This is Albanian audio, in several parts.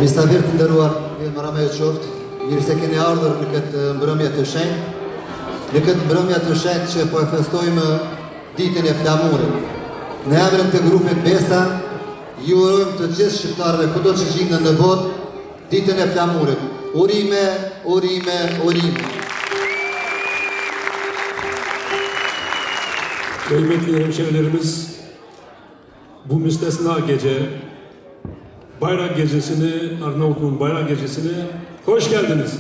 Misafir të nderuar, mirë mbrëmje ju qoftë, mirë se keni ardhur në këtë mbrëmje të shenjtë, në këtë mbrëmje të shenjtë që po e festojmë ditën e flamurit. Në emrin të grupit Besa, ju urojmë të gjithë shqiptarëve kudo që gjenden në botë ditën e flamurit. Urime, urime, urime. Kıymetli hemşehrilerimiz, bu müstesna gece, Bayrak Gecesi'ni, Arnavutluğun Bayrak Gecesi'ni hoş geldiniz.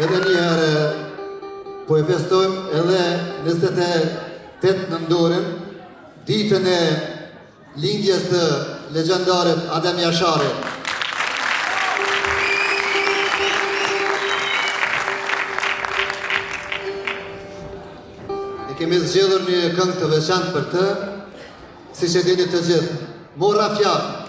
Edhe njëherë po e festojmë edhe 28 nëndorin, ditën e lindjes të legendarit Adem Jasharit. E kemi zgjedhur një këngë të veçantë për të, siç e dini të gjithë, Morra fjalë.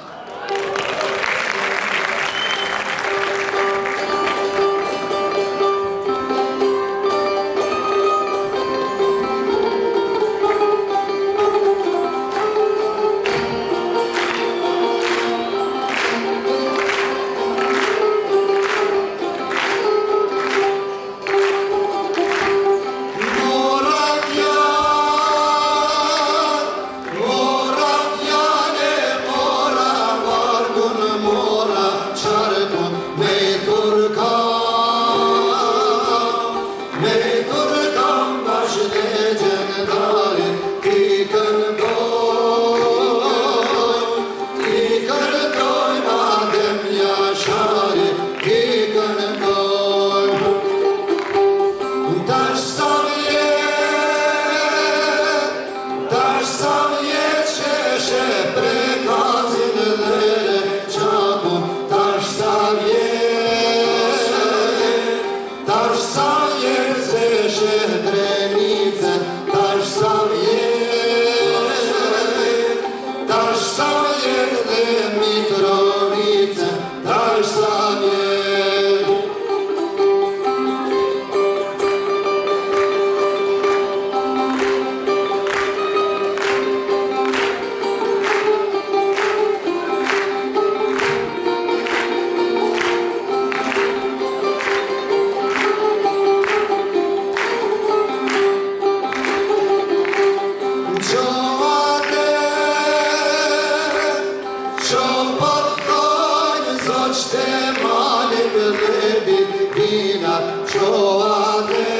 qoqte malit dhe bina qoate.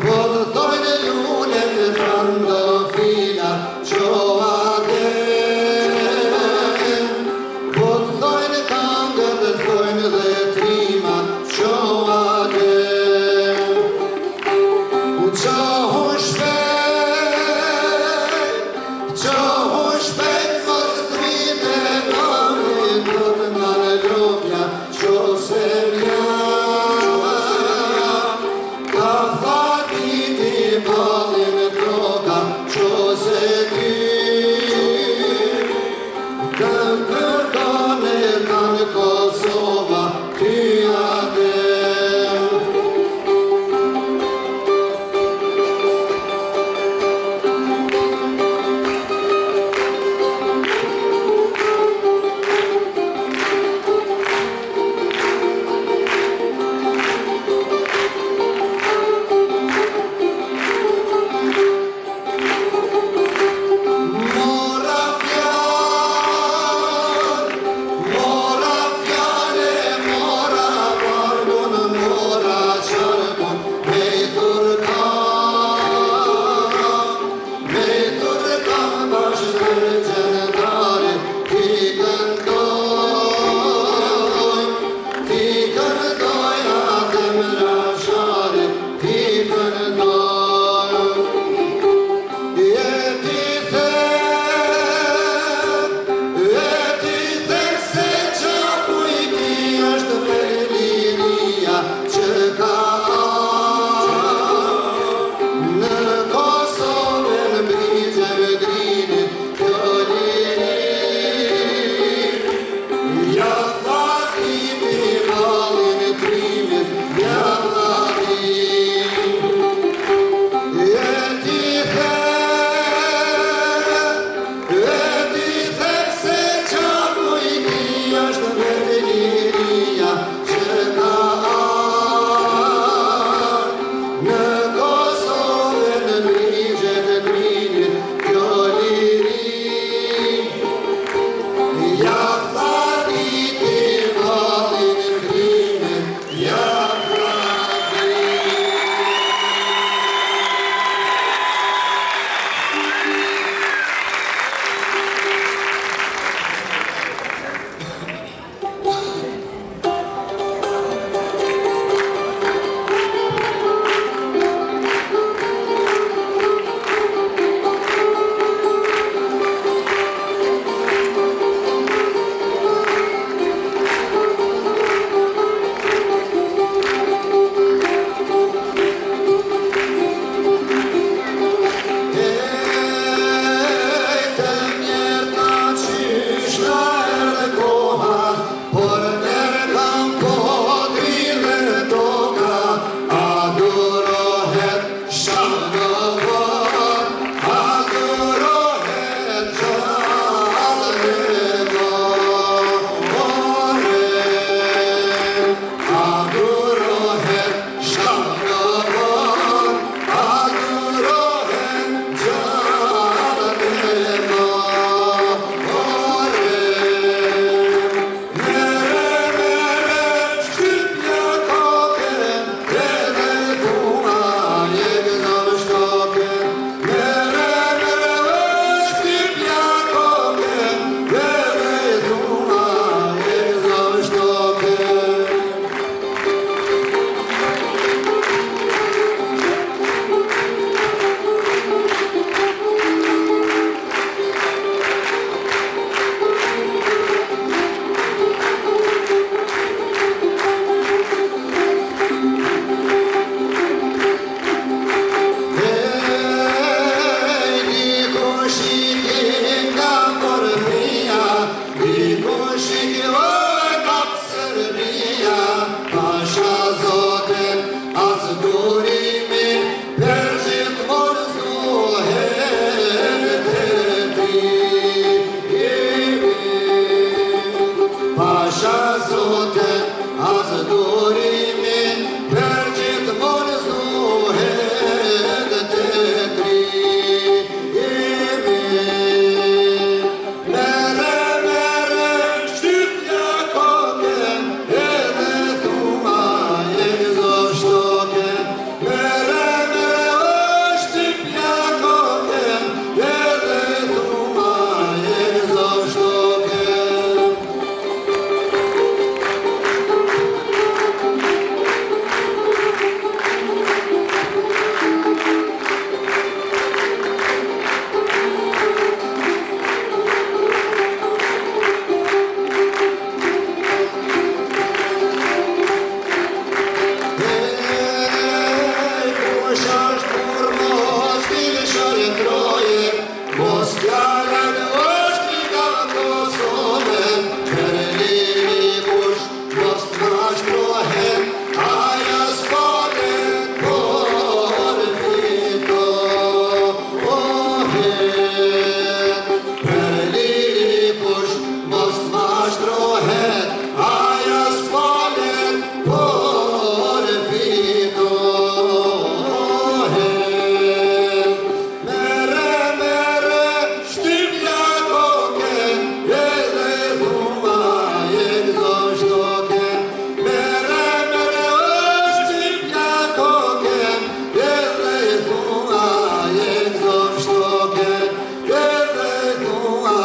Po të thojnë lunet trandafina qoate. Po të thojnë tangët dhe thojnë dhe trima qoate. Qohu shpejt mos trite nami tot nga në lopja qose mja. Ka fatiti balin toka qose ty. Këm kërkane kanë Kosova ty ate.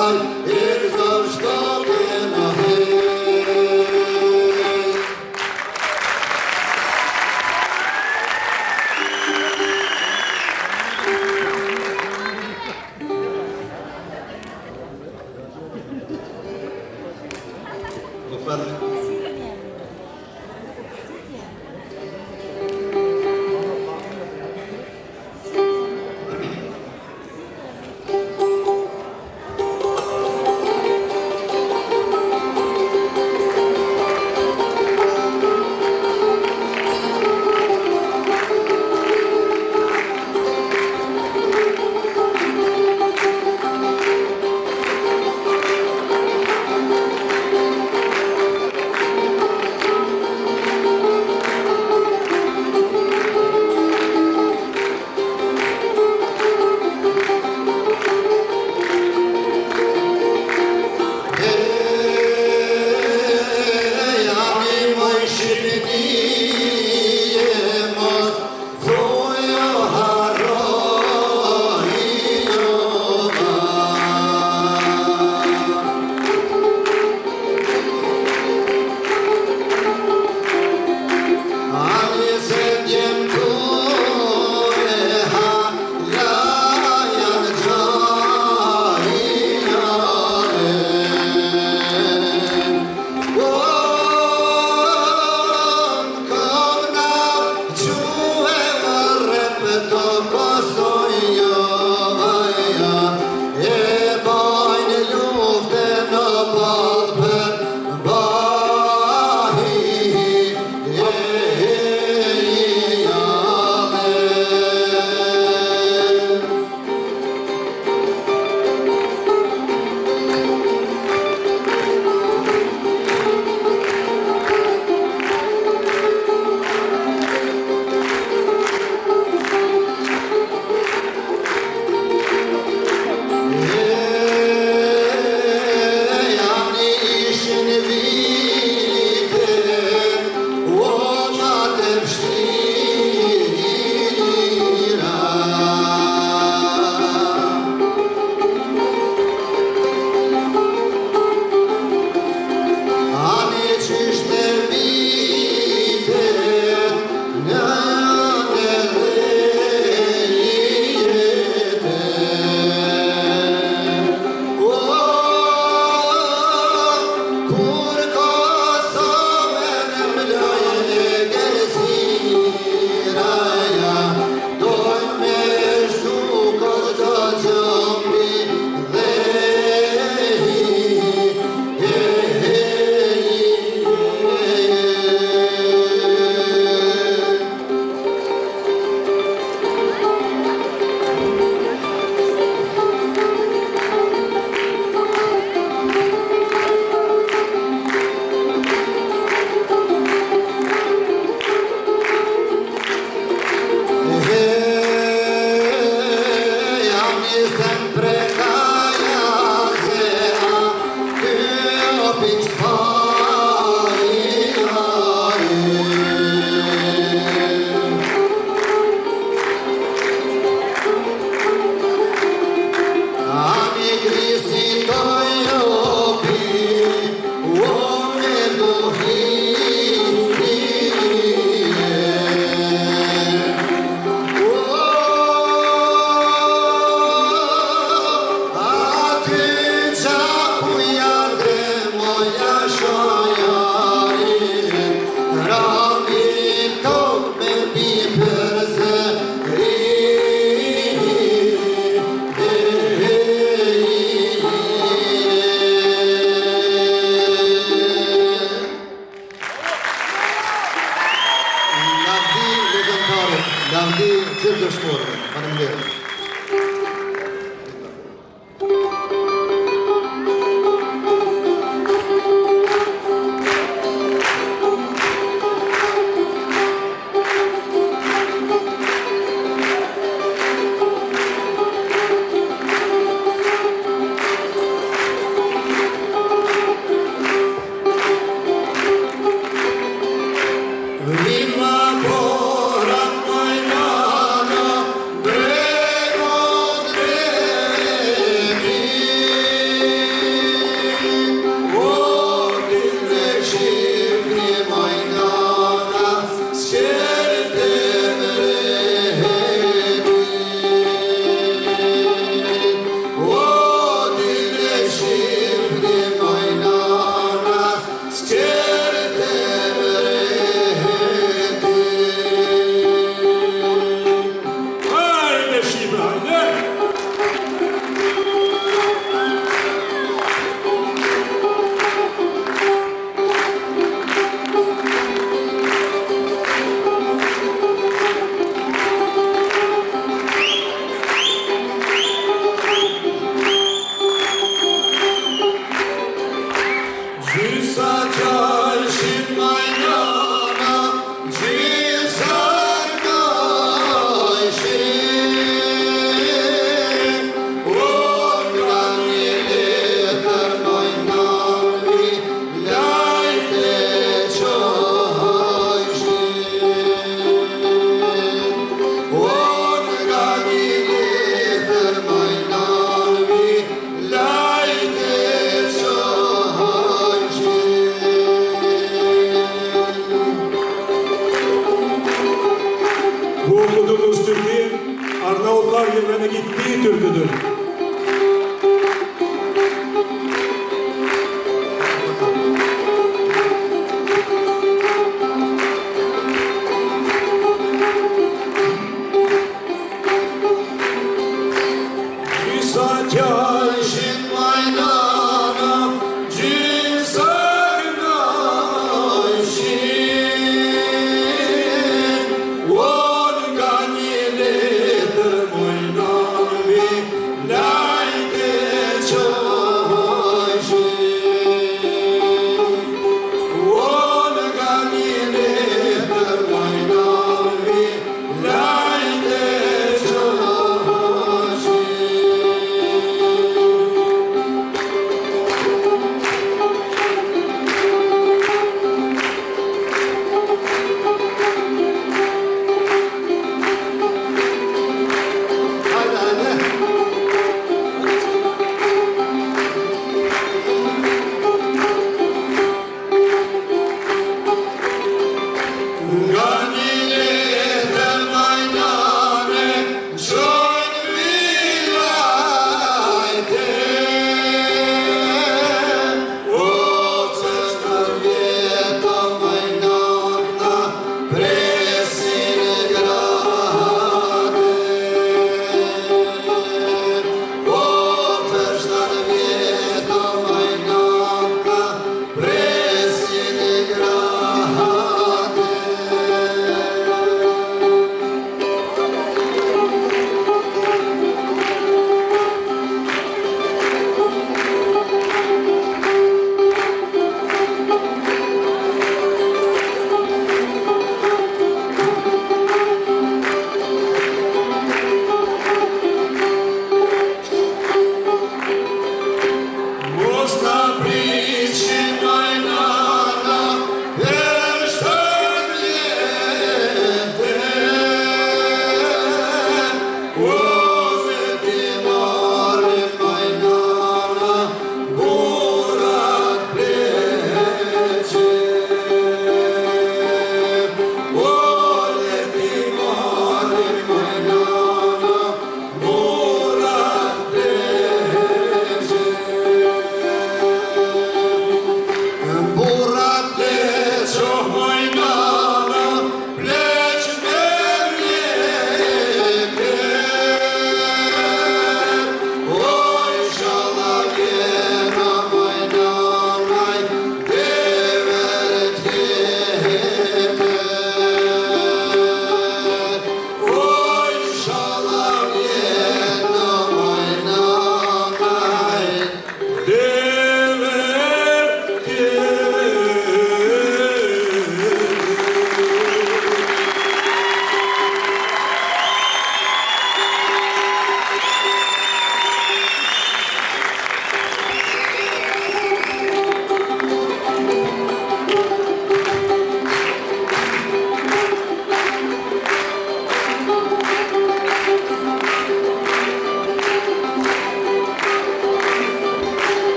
Ai, e zawsze na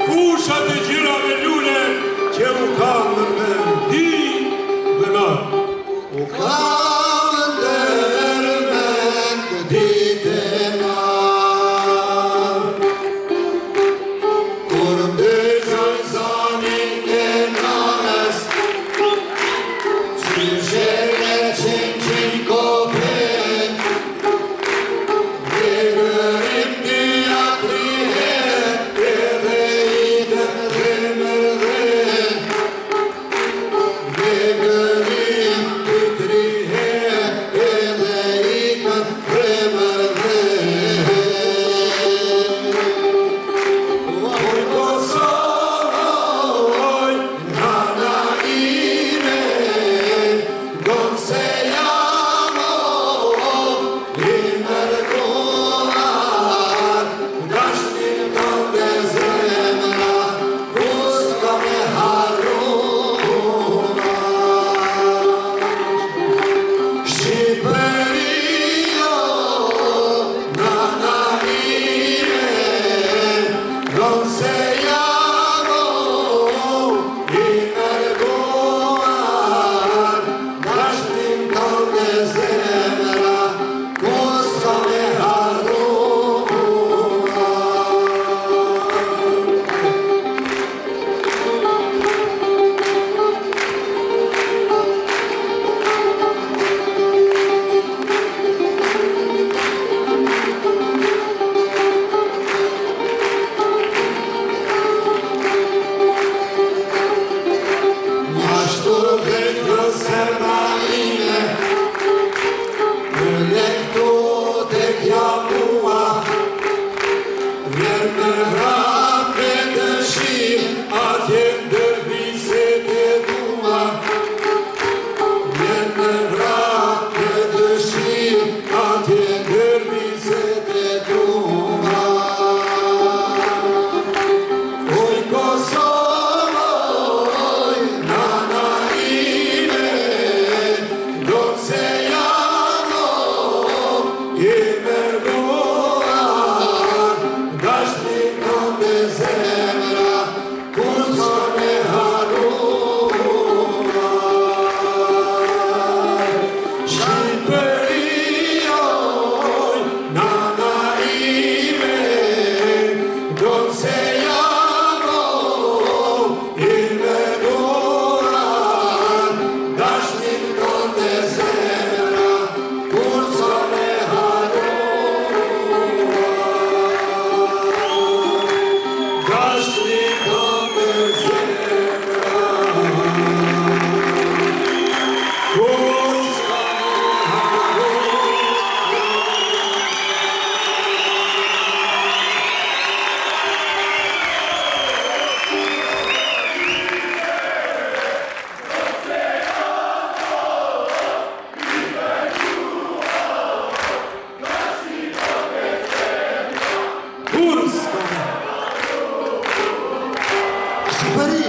fushat e gjirave lule që u kam në mend di dhe natë. U kam ndërmend ditë e natë, kur ndëgjoj zonin e nanës, që shërë qenë kopet, dhe gërim një atrihet, edhe i dënë dhe mërdhen, dhe gërim të trihet, edhe i këtë dhe mërdhen. Oj Kosovë, oj nana ime, gonë se jam i mërkuar, dashnin kënde zemra, ku s'ka me harruar. Shqipërio, nana ime, gonë se jam i mërkuar, dashnin kënde zemra, ku s'ka me harruar. Ashtu vetë zemra ime, në lektu tek jam mua, vjen me vrap me dëshirë, atje ndër viset e tua. Vjen me vrap me dëshirë, atje ndër viset e tua. Oj Kosovë, oj nana ime, gonë se jam i mërkuar, dashnin kënde zemra, ku s'ka me harruar. Shqipërio, oj nana ime, gonë se jam i mërkuar, dashnin kënde zemra, ku s'ka me harruar. Dashnin kënde zemra, ku s'ka Shqipëri,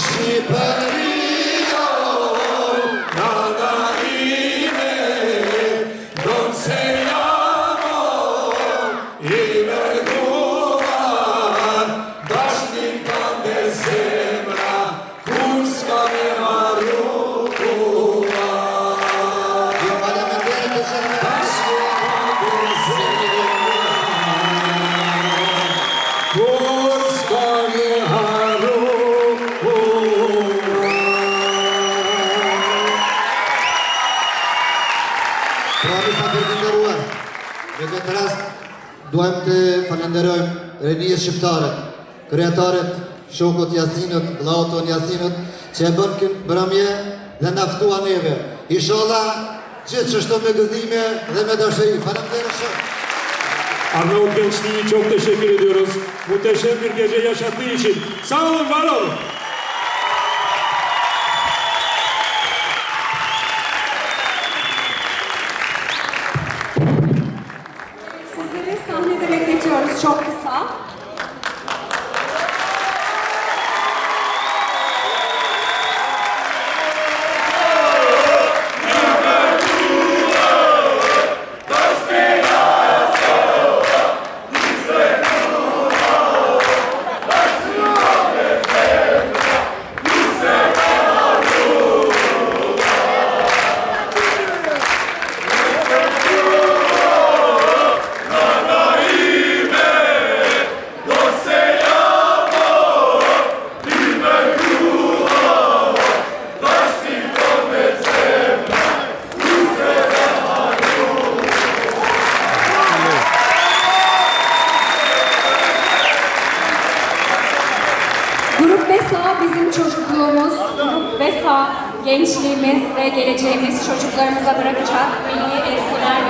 Shqipërio, nana ime, gonë se jam i mërkuar, dashnin kënde zemra, ku s'ka me harruar. Prapë sa përgëndëruar, në këtë rast duhem të falenderojmë rinjës shqiptare, kryetarët, shokët Jasinët, vllaut Jasinët, që e bën këtë mbrëmje dhe na ftua neve. Inshallah, gjithçështo me gëzime dhe me dashuri. Faleminderit shumë. Arnavut gençliği çok teşekkür ediyoruz. Muhteşem bir gece yaşattığı için. Sağ olun, var olun. Sizleri sahnede bekletiyoruz çok kısa. Sa bizim çocukluğumuz, ve Sa gençliğimiz ve geleceğimiz çocuklarımıza bırakacak milli ezgiler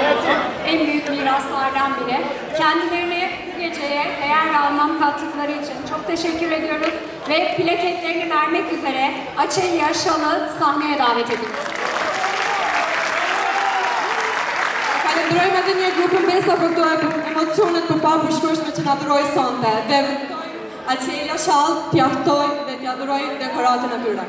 en büyük miraslardan biri. Kendilerine bu geceye değer ve anlam kattıkları için çok teşekkür ediyoruz ve plaketlerini vermek üzere Açelya Şal'ı sahneye davet ediyoruz. Falenderojmë edhe një grupën Besa për këto emocionet të paprishpërshme që na dhuroi sonte. Dhe Açelya Shall t'ia ftoj dhe t'ia dhuroj dekoratën e tyre.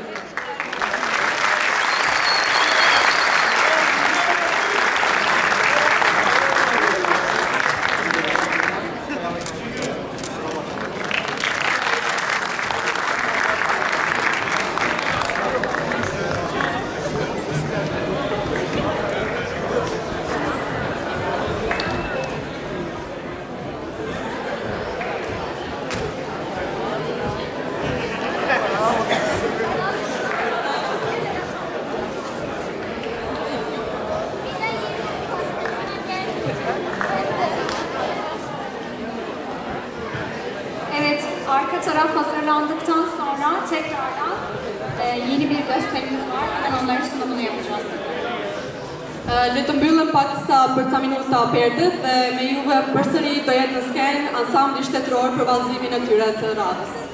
Evet, arka taraf hazırlandıktan sonra tekrardan yeni bir gösterimiz var. Hemen onların sunumunu yapacağız. Le të mbyllim pak sa për ca minuta perdët dhe me juve përsëri do jetë në skenë ansambli shtetëror për vallëzimin e tyre të radhës.